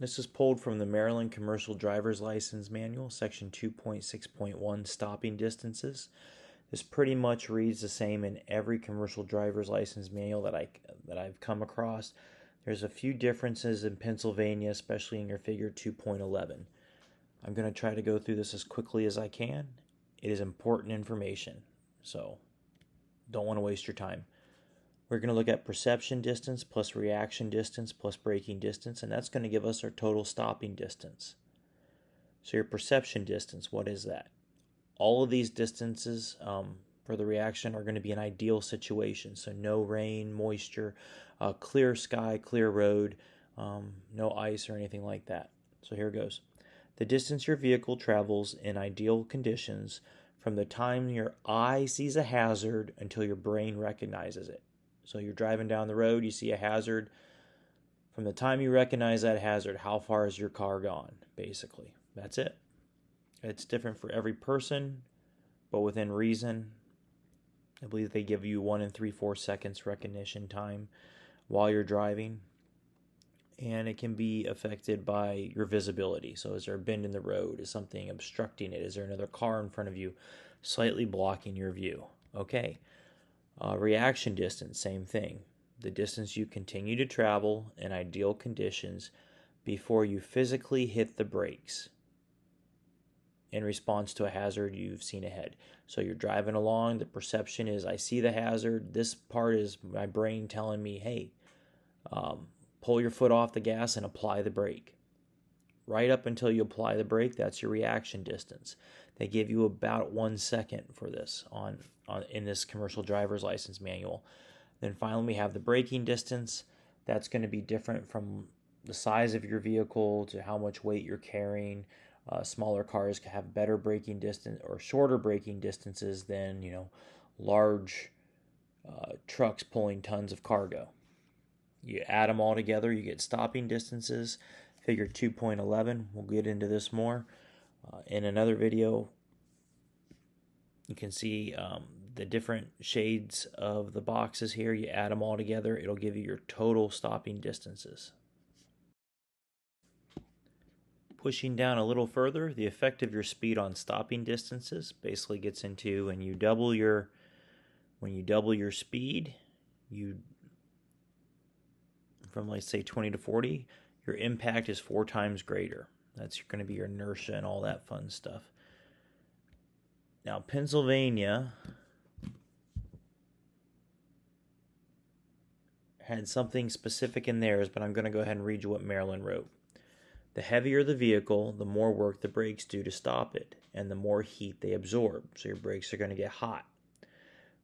This is pulled from the Maryland Commercial Driver's License Manual, section 2.6.1, stopping distances. This pretty much reads the same in every commercial driver's license manual that I've come across. There's a few differences in Pennsylvania, especially in your figure 2.11. I'm going to try to go through this as quickly as I can. It is important information, so don't want to waste your time. We're going to look at perception distance plus reaction distance plus braking distance, and that's going to give us our total stopping distance. So your perception distance, what is that? All of these distances for the reaction are going to be an ideal situation. So no rain, moisture, clear sky, clear road, no ice or anything like that. So here goes. The distance your vehicle travels in ideal conditions from the time your eye sees a hazard until your brain recognizes it. So you're driving down the road, you see a hazard. From the time you recognize that hazard, how far is your car gone, basically? That's it. It's different for every person, but within reason. I believe they give you 1 3/4 seconds recognition time while you're driving. And it can be affected by your visibility. So is there a bend in the road? Is something obstructing it? Is there another car in front of you slightly blocking your view? Okay. Reaction distance, same thing. The distance you continue to travel in ideal conditions before you physically hit the brakes in response to a hazard you've seen ahead. So you're driving along, the perception is, I see the hazard. This part is my brain telling me, hey, pull your foot off the gas and apply the brake. Right up until you apply the brake, that's your reaction distance. They give you about 1 second for this in this commercial driver's license manual. Then finally we have the braking distance. That's going to be different from the size of your vehicle to how much weight you're carrying. Smaller cars can have better braking distance or shorter braking distances than large trucks pulling tons of cargo. You add them all together, you get stopping distances. Figure 2.11. We'll get into this more in another video. You can see the different shades of the boxes here. You add them all together, it'll give you your total stopping distances. Pushing down a little further, the effect of your speed on stopping distances basically gets into when you double your speed, from let's say 20 to 40, your impact is 4 times greater. That's going to be your inertia and all that fun stuff. Now, Pennsylvania had something specific in theirs, but I'm going to go ahead and read you what Maryland wrote. The heavier the vehicle, the more work the brakes do to stop it, and the more heat they absorb. So your brakes are going to get hot.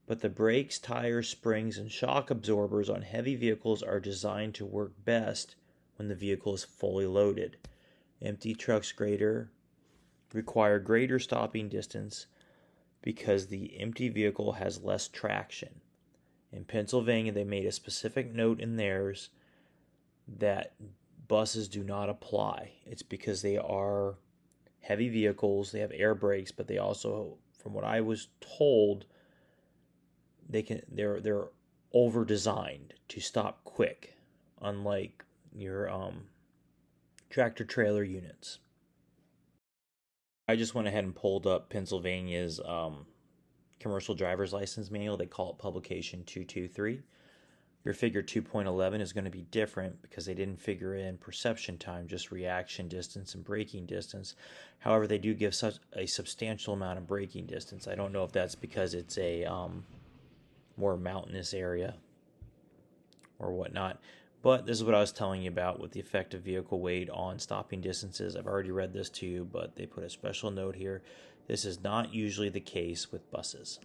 But the brakes, tires, springs, and shock absorbers on heavy vehicles are designed to work best when the vehicle is fully loaded. Empty trucks require greater stopping distance because the empty vehicle has less traction. In Pennsylvania, they made a specific note in theirs that buses do not apply. It's because they are heavy vehicles, they have air brakes, but they also, from what I was told, they're over designed to stop quick, unlike your tractor trailer units. I just went ahead and pulled up Pennsylvania's commercial driver's license manual. They call it publication 223. Your figure 2.11 is going to be different because they didn't figure in perception time, just reaction distance and braking distance. However, they do give such a substantial amount of braking distance. I don't know if that's because it's a more mountainous area or whatnot. But this is what I was telling you about with the effect of vehicle weight on stopping distances. I've already read this to you, but they put a special note here. This is not usually the case with buses.